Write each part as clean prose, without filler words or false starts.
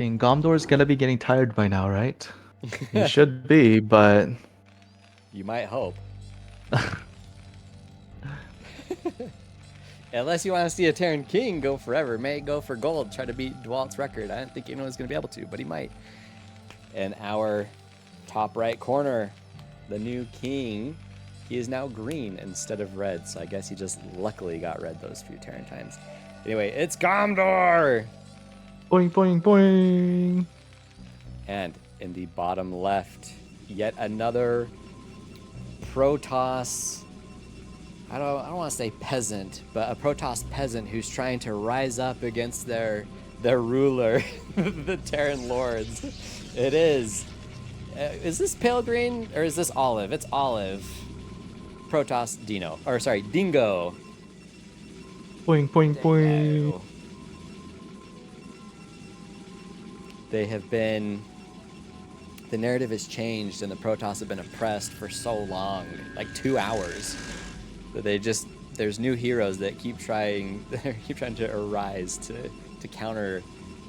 And Gomdor's gonna be getting tired by now, right? He should be, but You might hope. Unless you want to see a Terran King go forever, may go for gold, try to beat Dwalt's record. I don't think anyone's going to be able to, but he might. In our top right corner, the new king, he is now green instead of red, so I guess he just luckily got red those few Terran times. Anyway, it's Gomdor! boing boing boing. And in the bottom left, yet another Protoss. I don't want to say peasant, but a Protoss peasant who's trying to rise up against their ruler, the Terran lords. It is. Is this pale green or is this olive? It's olive. Protoss DinGo. Boing boing boing. They have been. The narrative has changed, and the Protoss have been oppressed for so long, like 2 hours. That there's new heroes that keep trying to arise to counter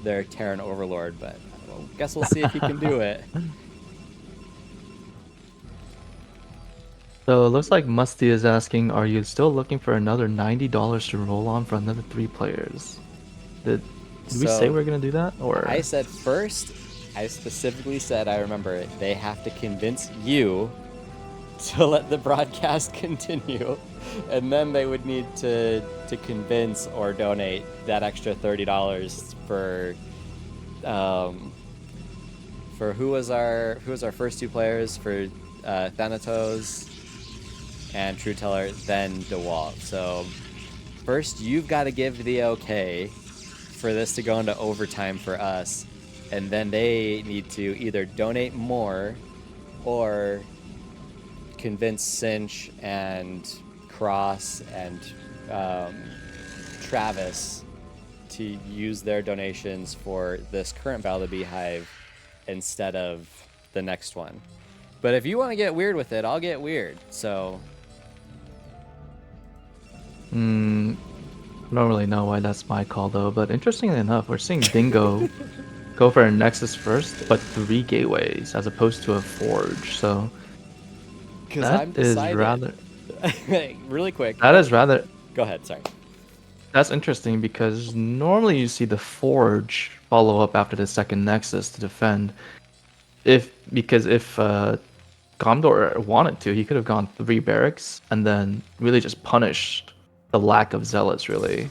their Terran overlord, but well, guess we'll see if he can do it. So it looks like Musty is asking, are you still looking for another $90 to roll on for another 3 players? Did we say we're gonna do that? Or I said first, I specifically said, I remember, they have to convince you to let the broadcast continue, and then they would need to convince or donate that extra $30 for who was our first 2 players, for Thanatos and True Teller, then DeWalt. So first you've got to give the okay for this to go into overtime for us, and then they need to either donate more or convince Cinch and Cross and Travis to use their donations for this current Battle of the Beehive instead of the next one. But if you want to get weird with it, I'll get weird. So I don't really know why that's my call though, but interestingly enough, we're seeing DinGo go for a Nexus first, but 3 gateways as opposed to a Forge, so that is rather really quick. That is rather. Go ahead. Sorry. That's interesting because normally you see the Forge follow up after the second Nexus to defend. Because if Gomdor wanted to, he could have gone 3 barracks and then really just punished the lack of zealots, really.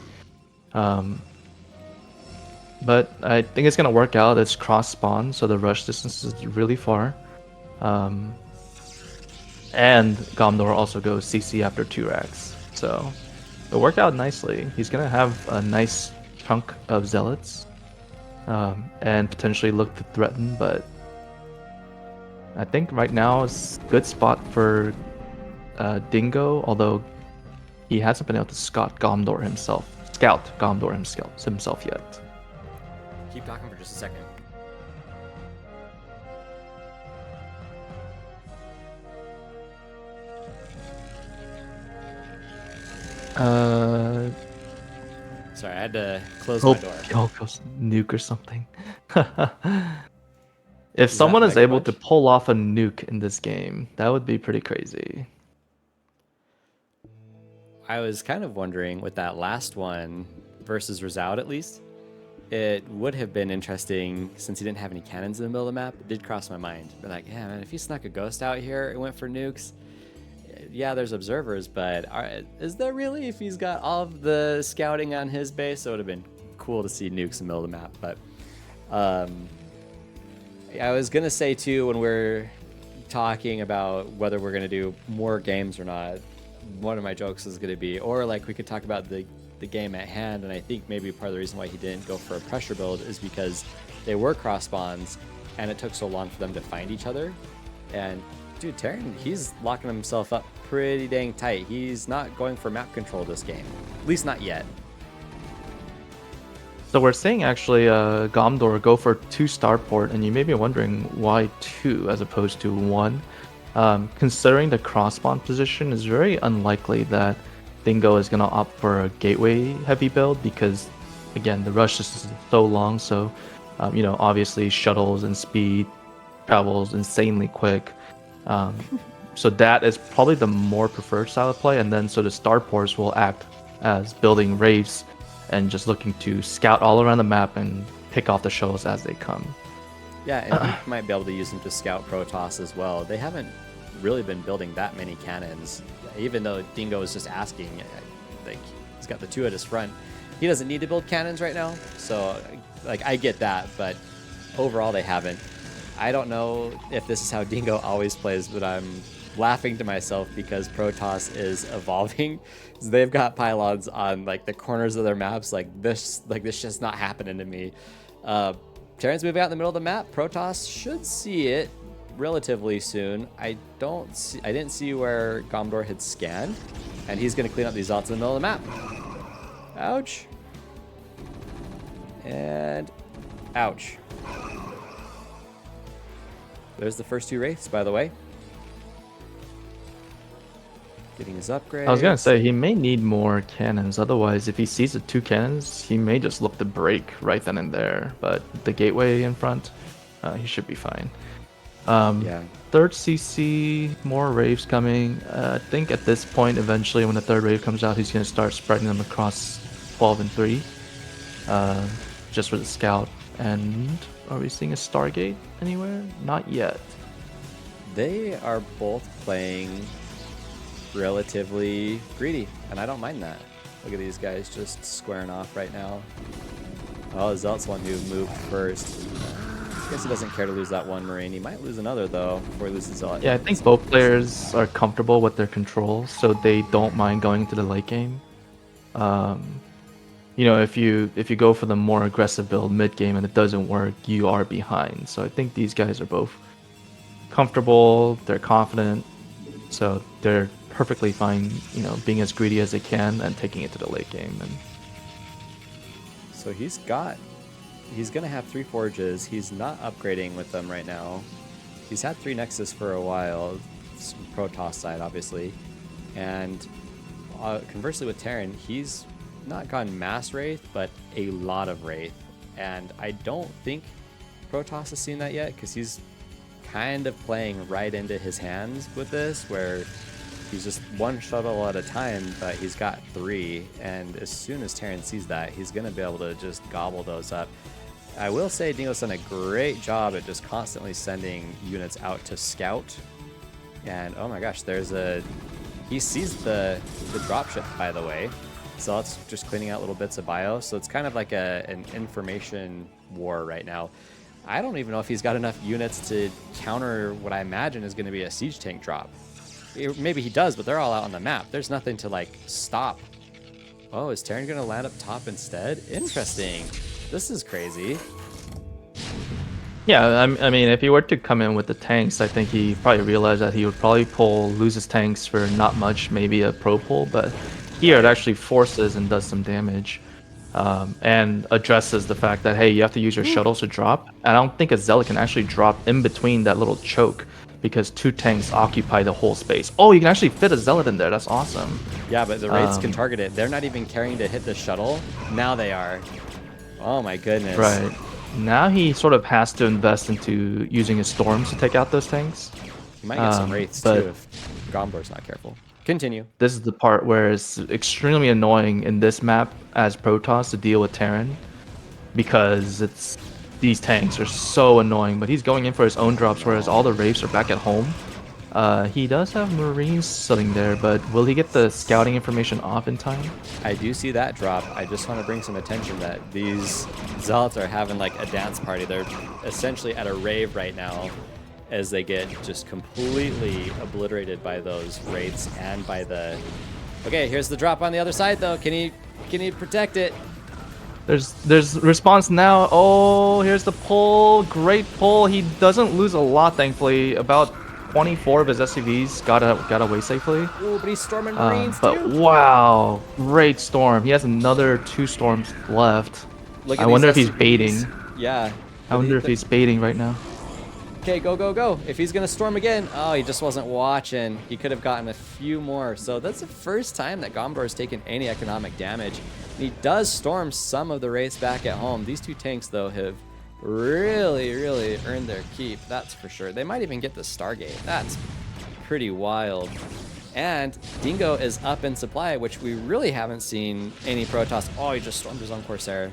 But I think it's gonna work out. It's cross spawn, so the rush distance is really far. And Gomdor also goes CC after 2 racks, so it worked out nicely. He's gonna have a nice chunk of zealots, and potentially look to threaten, but I think right now is a good spot for DinGo, although he hasn't been able to scout Gomdor himself yet. Keep talking for just a second. Sorry, I had to close my door. Hope goes nuke or something. If someone is able to pull off a nuke in this game, that would be pretty crazy. I was kind of wondering with that last one versus Rezout, at least, it would have been interesting since he didn't have any cannons in the middle of the map. It did cross my mind. But like, yeah, man, if he snuck a ghost out here and went for nukes, yeah, there's observers, but is there really? If he's got all of the scouting on his base, it would have been cool to see nukes in the middle of the map. But I was gonna say too, when we're talking about whether we're gonna do more games or not, one of my jokes is gonna be, or like we could talk about the game at hand, and I think maybe part of the reason why he didn't go for a pressure build is because they were cross spawns and it took so long for them to find each other. And dude, Terran, he's locking himself up pretty dang tight. He's not going for map control this game, at least not yet. So we're seeing actually Gomdor go for 2 starport, and you may be wondering why 2 as opposed to 1. Considering the cross spawn position, it's very unlikely that DinGo is going to opt for a gateway heavy build because, again, the rush is so long. So You know, obviously shuttles and speed travels insanely quick. Um, so that is probably the more preferred style of play. And then so the starports will act as building rafts and just looking to scout all around the map and pick off the shuttles as they come. Yeah, and he might be able to use them to scout Protoss as well. They haven't really been building that many cannons, even though DinGo is just asking. Like, he's got the 2 at his front. He doesn't need to build cannons right now, so like I get that, but overall they haven't. I don't know if this is how DinGo always plays, but I'm laughing to myself because Protoss is evolving. They've got pylons on like the corners of their maps. Like this just not happening to me. Terran's moving out in the middle of the map. Protoss should see it relatively soon. I didn't see where Gomdor had scanned, and he's going to clean up these dots in the middle of the map. Ouch. And ouch. There's the first 2 wraiths, by the way. Getting his upgrade. I was gonna say he may need more cannons. Otherwise, if he sees the 2 cannons, he may just look to break right then and there. But the gateway in front, he should be fine. Yeah. Third CC, more waves coming. I think at this point, eventually, when the 3rd wave comes out, he's gonna start spreading them across 12 and 3, just for the scout. And are we seeing a Stargate anywhere? Not yet. They are both playing relatively greedy, and I don't mind that. Look at these guys just squaring off right now. Oh, Zelt's one who moved first. I guess he doesn't care to lose that 1 Marine. He might lose another, though, before he loses Zelt. Yeah, I think both players are comfortable with their controls, so they don't mind going into the late game. You know, if you go for the more aggressive build mid game and it doesn't work, you are behind. So I think these guys are both comfortable, they're confident, so they're perfectly fine, you know, being as greedy as they can and taking it to the late game. And so he's gonna have 3 forges. He's not upgrading with them right now. He's had 3 Nexus for a while, Protoss side obviously, and conversely with Terran, he's not gone mass Wraith, but a lot of Wraith, and I don't think Protoss has seen that yet because he's kind of playing right into his hands with this, where he's just 1 shuttle at a time, but he's got 3, and as soon as Terran sees that, he's going to be able to just gobble those up. I will say DinGo's done a great job at just constantly sending units out to scout, and oh my gosh, he sees the dropship, by the way, so it's just cleaning out little bits of bio, so it's kind of like an information war right now. I don't even know if he's got enough units to counter what I imagine is going to be a siege tank drop. Maybe he does, but they're all out on the map. There's nothing to, like, stop. Oh, is Terran going to land up top instead? Interesting. This is crazy. yeah, I mean, if he were to come in with the tanks, I think he probably realized that he would probably lose his tanks for not much, maybe a pro pull, but here it actually forces and does some damage. And addresses the fact that, hey, you have to use your shuttles to drop. And I don't think a Zealot can actually drop in between that little choke because 2 tanks occupy the whole space. Oh, you can actually fit a Zealot in there. That's awesome. Yeah, but the Wraiths can target it. They're not even caring to hit the shuttle. Now they are. Oh my goodness. Right. Now he sort of has to invest into using his storms to take out those tanks. He might get some Wraiths too if Gomdor's not careful. Continue. This is the part where it's extremely annoying in this map as Protoss to deal with Terran, because these tanks are so annoying. But he's going in for his own drops, whereas all the Wraiths are back at home. He does have Marines sitting there, but will he get the scouting information off in time? I do see that drop. I just want to bring some attention that these Zealots are having like a dance party. They're essentially at a rave right now, as they get just completely obliterated by those Wraiths and by the... Okay, here's the drop on the other side, though. Can he protect it? There's response now. Oh, here's the pull. Great pull. He doesn't lose a lot, thankfully. About 24 of his SCVs got away safely. Ooh, but he's storming Marines, but too. wow, great storm. He has another 2 storms left. Look at I wonder if these he's baiting. Yeah. I wonder if he's baiting right now. Okay, go, go, go. If he's going to storm again. Oh, he just wasn't watching. He could have gotten a few more. So that's the first time that Gomdor has taken any economic damage. And he does storm some of the Wraiths back at home. These 2 tanks, though, have really earned their keep, that's for sure. They might even get the Stargate. That's pretty wild. And DinGo is up in supply, which we really haven't seen any Protoss. Oh, he just stormed his own Corsair.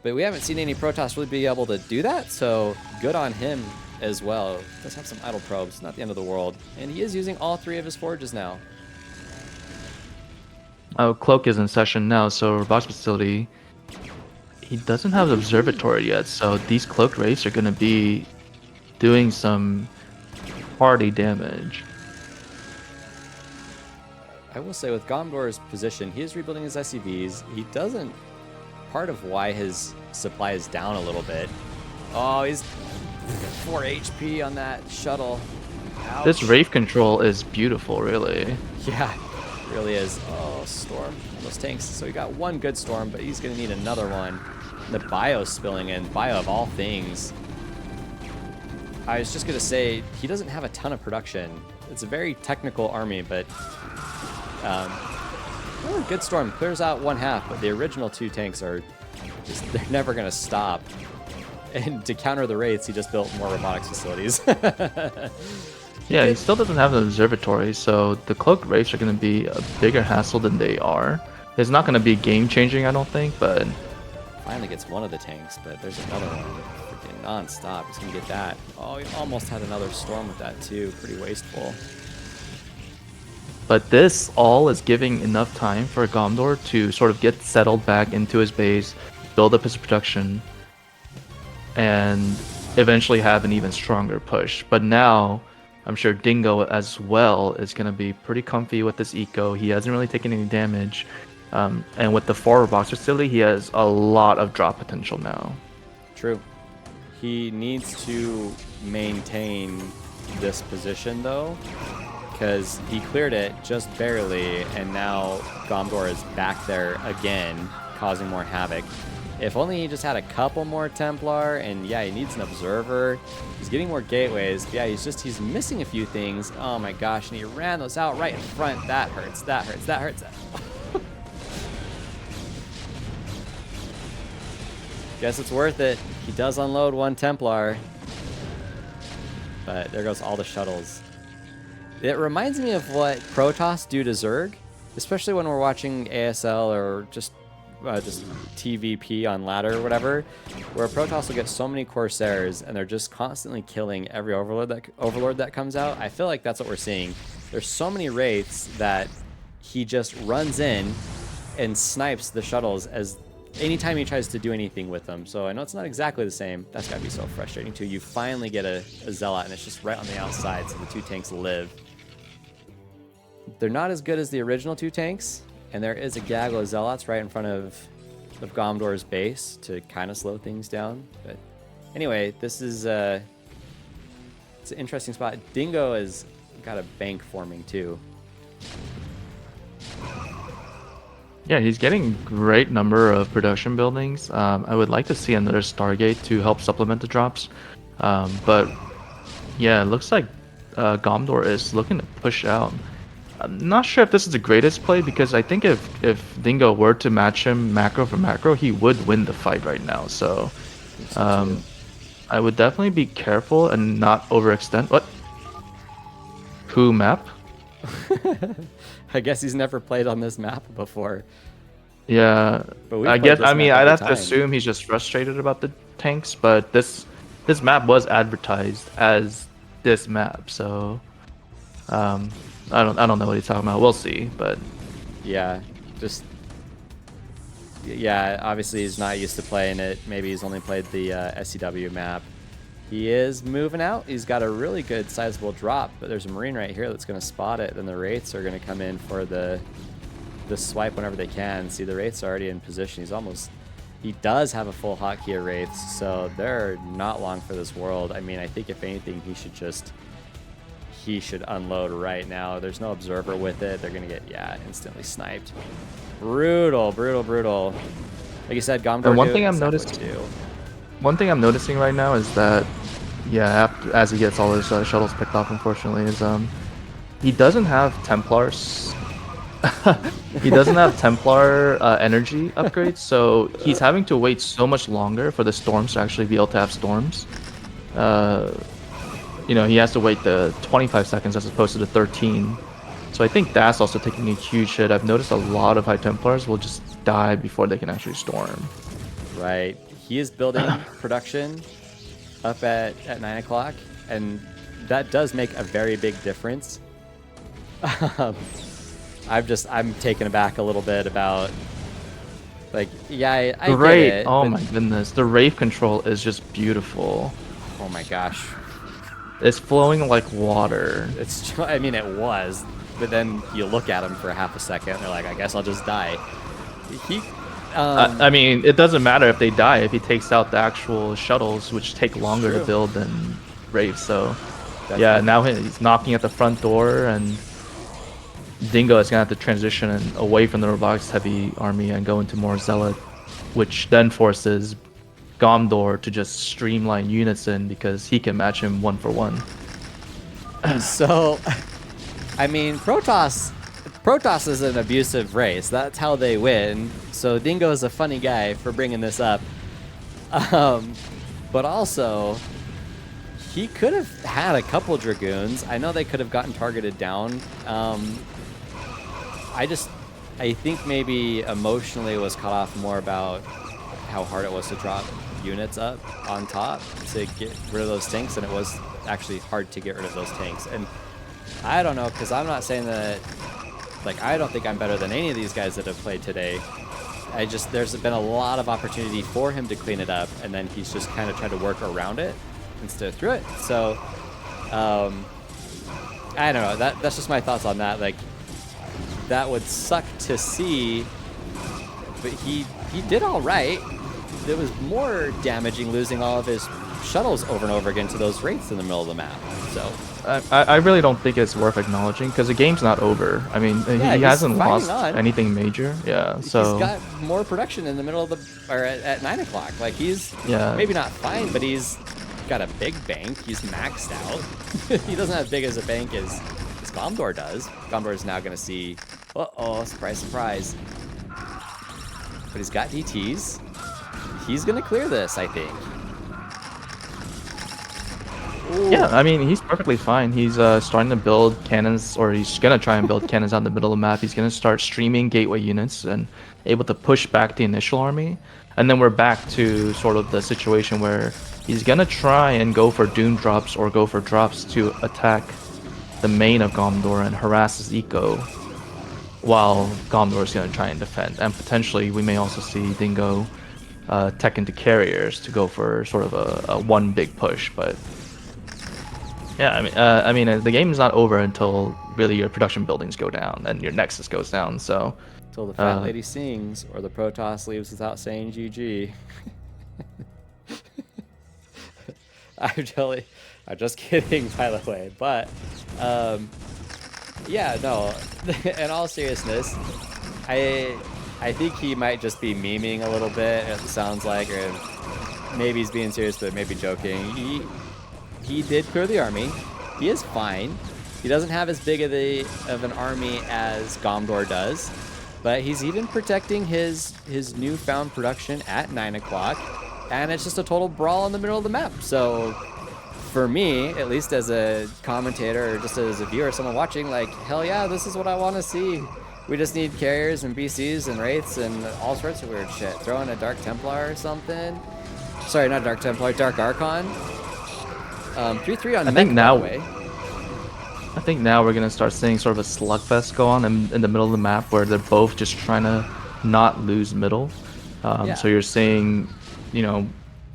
But we haven't seen any Protoss really be able to do that, so good on him as well. Does have some idle probes, not the end of the world. And he is using all 3 of his forges now. Oh, Cloak is in session now, so Robotics Facility, he doesn't have the Observatory yet, so these Cloak Wraiths are going to be doing some party damage. I will say with Gomdor's position, he is rebuilding his SCVs. He doesn't... Part of why his supply is down a little bit. Oh, he's 4 HP on that shuttle. Ouch. This Wraith control is beautiful, really. Yeah, it really is. Oh, Storm. Those tanks. So he got one good Storm, but he's going to need another one. The Bio's spilling in. Bio of all things. I was just going to say, he doesn't have a ton of production. It's a very technical army, but... oh, good Storm. Clears out 1/2, but the original 2 tanks are just... They're never going to stop. And to counter the Wraiths, he just built more robotics facilities. Yeah, he still doesn't have an observatory, so the Cloaked Wraiths are going to be a bigger hassle than they are. It's not going to be game-changing, I don't think, but... Finally gets one of the tanks, but there's another one. Freaking non-stop. He's going to get that. Oh, he almost had another Storm with that, too. Pretty wasteful. But this all is giving enough time for Gomdor to sort of get settled back into his base, build up his production, and eventually have an even stronger push. But now, I'm sure DinGo as well is going to be pretty comfy with this eco. He hasn't really taken any damage. And with the forward box facility, he has a lot of drop potential now. True. He needs to maintain this position, though, because he cleared it just barely, and now Gomdor is back there again, causing more havoc. If only he just had a couple more Templar, and yeah, he needs an Observer. He's getting more gateways. Yeah, he's missing a few things. Oh my gosh, and he ran those out right in front. That hurts, that hurts, that hurts. Guess it's worth it. He does unload 1 Templar. But there goes all the shuttles. It reminds me of what Protoss do to Zerg, especially when we're watching ASL or just TVP on ladder or whatever, where Protoss will get so many Corsairs and they're just constantly killing every overlord that comes out. I feel like that's what we're seeing. There's so many Wraiths that he just runs in and snipes the shuttles as anytime he tries to do anything with them. So I know it's not exactly the same. That's gotta be so frustrating too. You finally get a Zealot and it's just right on the outside, so the 2 tanks live. They're not as good as the original 2 tanks, and there is a gaggle of Zealots right in front of Gomdor's base to kind of slow things down. But anyway, this is it's an interesting spot. DinGo has got a bank forming too. Yeah, he's getting great number of production buildings. I would like to see another Stargate to help supplement the drops. But yeah, it looks like Gomdor is looking to push out. I'm not sure if this is the greatest play, because I think if DinGo were to match him macro for macro, he would win the fight right now. So I would definitely be careful and not overextend. What? Who map? I guess he's never played on this map before. Yeah, but I guess. I mean, I'd have to assume he's just frustrated about the tanks. But this map was advertised as this map, so I don't know what he's talking about. We'll see, but yeah, obviously he's not used to playing it. Maybe he's only played the SCW map. He is moving out. He's got a really good sizable drop, but there's a Marine right here that's going to spot it. Then the Wraiths are going to come in for the swipe whenever they can. See, the Wraiths are already in position. He does have a full hotkey of Wraiths, so they're not long for this world. I mean, I think if anything, he should unload right now. There's no Observer with it. They're going to get, instantly sniped. Brutal, brutal, brutal. Like you said, Gomdor. One thing I'm noticing right now is that, as he gets all his shuttles picked off, unfortunately, is he doesn't have Templars He doesn't have Templar energy upgrades, so he's having to wait so much longer for the storms to actually be able to have storms. Uh, you know, he has to wait the 25 seconds as opposed to the 13. So I think that's also taking a huge hit. I've noticed a lot of High Templars will just die before they can actually storm. Right. He is building production up at 9 o'clock, and that does make a very big difference. I'm taken aback a little bit about, like, yeah, I get Great. it. Oh But, my goodness. The Wraith control is just beautiful. oh my gosh. It's flowing like water. I mean, it was, but then you look at him for half a second, and they're like, I guess I'll just die. He, I mean, it doesn't matter if they die if he takes out the actual shuttles, which take longer to true. build than Wraith. So, That's yeah, true. now he's knocking at the front door, and DinGo is gonna have to transition away from the robotics heavy army and go into more zealot, which then forces Gomdor to just streamline units in because he can match him 1-for-1. So, I mean, Protoss is an abusive race. That's how they win. So DinGo is a funny guy for bringing this up. But also, he could have had a couple Dragoons. I know they could have gotten targeted down. I think maybe emotionally was caught off more about how hard it was to drop units up on top to get rid of those tanks, and it was actually hard to get rid of those tanks. And I don't know, because I'm not saying that, like, I don't think I'm better than any of these guys that have played today. There's been a lot of opportunity for him to clean it up, and then he's just kind of tried to work around it instead of through it. So, I don't know. That's just my thoughts on that. Like, that would suck to see, but he did all right. It was more damaging losing all of his shuttles over and over again to those wraiths in the middle of the map. So I really don't think it's worth acknowledging because the game's not over. I mean, yeah, he hasn't fighting lost on. anything major. Yeah, so He's got more production in the middle of the, or at 9 o'clock. Like, he's maybe not fine, but he's got a big bank. He's maxed out. He doesn't have as big as a bank as Gomdor does. Gomdor is now going to see, uh-oh, surprise, surprise. But he's got DTs. He's going to clear this, I think. Ooh. yeah, I mean, he's perfectly fine. He's starting to build cannons, or he's gonna try and build cannons out in the middle of the map. He's gonna start streaming gateway units and able to push back the initial army. And then we're back to sort of the situation where he's gonna try and go for Doom drops or go for drops to attack the main of Gomdor and harass his eco, while Gomdor is gonna try and defend. And potentially, we may also see DinGo tech into carriers to go for sort of a one big push, but. Yeah, I mean, the game is not over until really your production buildings go down and your nexus goes down. So, Till the fat lady sings, or the Protoss leaves without saying GG. I'm just kidding, by the way. But, yeah, no. In all seriousness, I think he might just be memeing a little bit. It sounds like, or maybe he's being serious, but maybe joking. He did clear the army. He is fine. He doesn't have as big of an army as Gomdor does, but he's even protecting his newfound production at 9 o'clock, and it's just a total brawl in the middle of the map. So for me, at least as a commentator or just as a viewer, someone watching, like, hell yeah, this is what I want to see. We just need carriers and BCs and wraiths and all sorts of weird shit. Throw in a Dark Templar or something. Sorry, not Dark Templar, Dark Archon. 3-3 on mech, by the way. I think now we're gonna start seeing sort of a slugfest go on in the middle of the map where they're both just trying to not lose middle. So you're seeing, you know,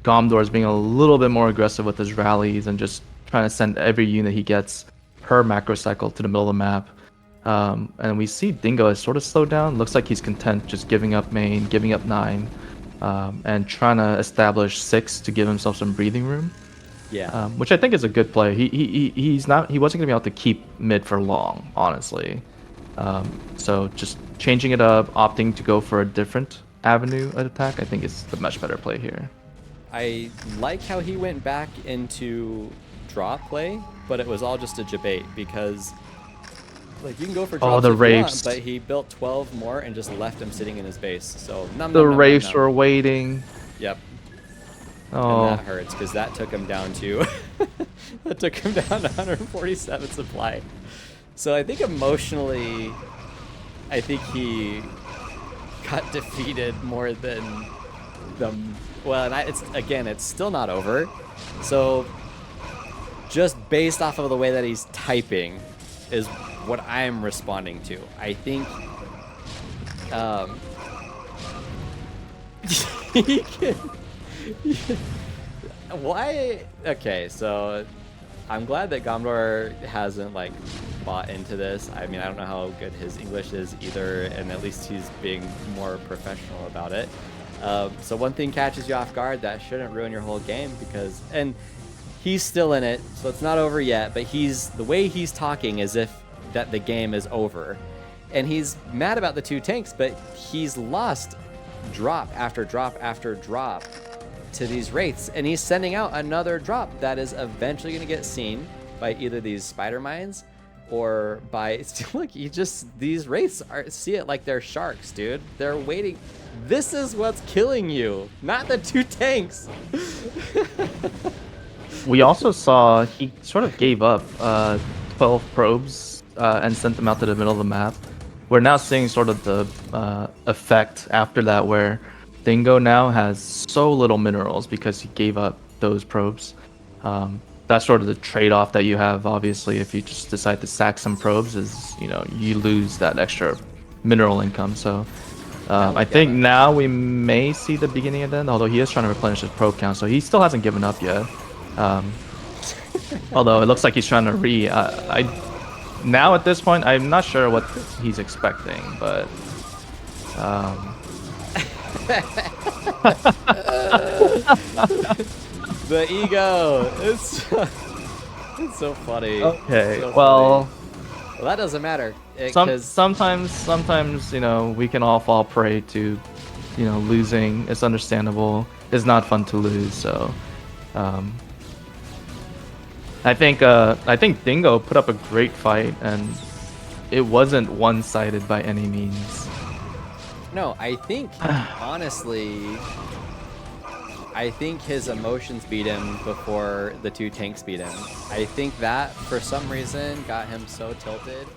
Gomdor is being a little bit more aggressive with his rallies and just trying to send every unit he gets per macro cycle to the middle of the map. And we see DinGo has sort of slowed down. Looks like he's content just giving up main, giving up 9, and trying to establish 6 to give himself some breathing room. Yeah. Which I think is a good play. He wasn't gonna be able to keep mid for long, honestly. So just changing it up, opting to go for a different avenue of attack, I think is the much better play here. I like how he went back into draw play, but it was all just a debate because Like, you can go for Oh, drops the if you want, rapes. but he built 12 more and just left him sitting in his base. So, The rapes were waiting. Yep. And Oh, that hurts, because that took him down to... that took him down to 147 supply. So I think emotionally, I think he got defeated more than the... Well, and it's still not over. So just based off of the way that he's typing is what I'm responding to. I think he can... Why? Okay, so I'm glad that Gomdor hasn't like bought into this. I mean, I don't know how good his English is either, and at least he's being more professional about it. So one thing catches you off guard, that shouldn't ruin your whole game, because, and he's still in it, so it's not over yet, but the way he's talking as if that the game is over. And he's mad about the 2 tanks, but he's lost drop after drop after drop to these wraiths, and he's sending out another drop that is eventually going to get seen by either these spider mines or by... Look, these wraiths see it like they're sharks, dude. They're waiting. This is what's killing you, not the 2 tanks. we also saw he sort of gave up 12 probes and sent them out to the middle of the map. We're now seeing sort of the effect after that, where DinGo now has so little minerals because he gave up those probes. That's sort of the trade-off that you have, obviously, if you just decide to sack some probes, is, you know, you lose that extra mineral income. So I think now we may see the beginning of that, although he is trying to replenish his probe count, so he still hasn't given up yet. Although it looks like he's trying to now at this point, I'm not sure what he's expecting, but the ego, it's so funny. Okay, so well, funny. Well, that doesn't matter. Sometimes, you know, we can all fall prey to, you know, losing. It's understandable. It's not fun to lose. So, I think DinGo put up a great fight, and it wasn't one-sided by any means. No, I think honestly, I think his emotions beat him before the 2 tanks beat him. I think that for some reason got him so tilted.